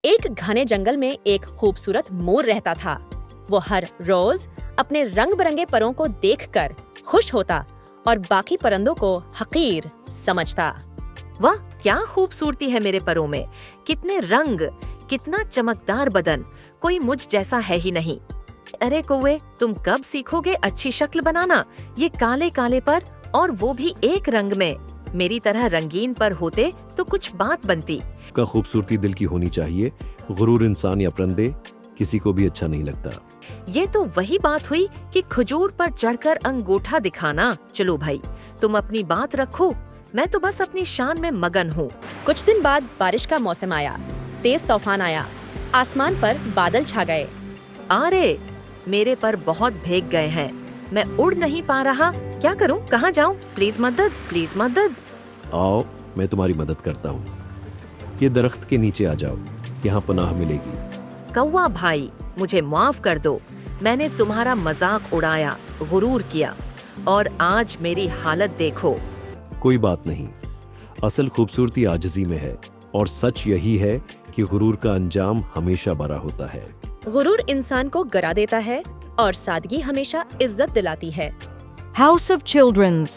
एक घने जंगल में एक खूबसूरत मोर रहता था। वो हर रोज अपने रंग बिरंगे परों को देखकर खुश होता और बाकी परिंदों को हकीर समझता। वाह, क्या खूबसूरती है मेरे परों में, कितने रंग, कितना चमकदार बदन, कोई मुझ जैसा है ही नहीं। अरे कौवे, तुम कब सीखोगे अच्छी शक्ल बनाना? ये काले काले पर, और वो भी एक रंग में। मेरी तरह रंगीन पर होते तो कुछ बात बनती। का खूबसूरती दिल की होनी चाहिए। गुरूर इंसान या परिंदे किसी को भी अच्छा नहीं लगता। ये तो वही बात हुई कि खजूर पर चढ़कर अंगूठा दिखाना। चलो भाई, तुम अपनी बात रखो, मैं तो बस अपनी शान में मगन हूँ। कुछ दिन बाद बारिश का मौसम आया। तेज तूफान आया, आसमान पर बादल छा गए। अरे, मेरे पर बहुत भीग गए हैं, मैं उड़ नहीं पा रहा। क्या करूं, कहाँ जाऊं? प्लीज मदद, प्लीज मदद। आओ, मैं तुम्हारी मदद करता हूँ। ये दरख्त के नीचे आ जाओ, यहाँ पनाह मिलेगी। कौवा भाई, मुझे माफ कर दो। मैंने तुम्हारा मजाक उड़ाया, गुरूर किया, और आज मेरी हालत देखो। कोई बात नहीं, असल खूबसूरती आजिज़ी में है, और सच यही है कि गुरूर का अंजाम हमेशा बड़ा होता है। गुरूर इंसान को गिरा देता है और सादगी हमेशा इज्जत दिलाती है। House of Children's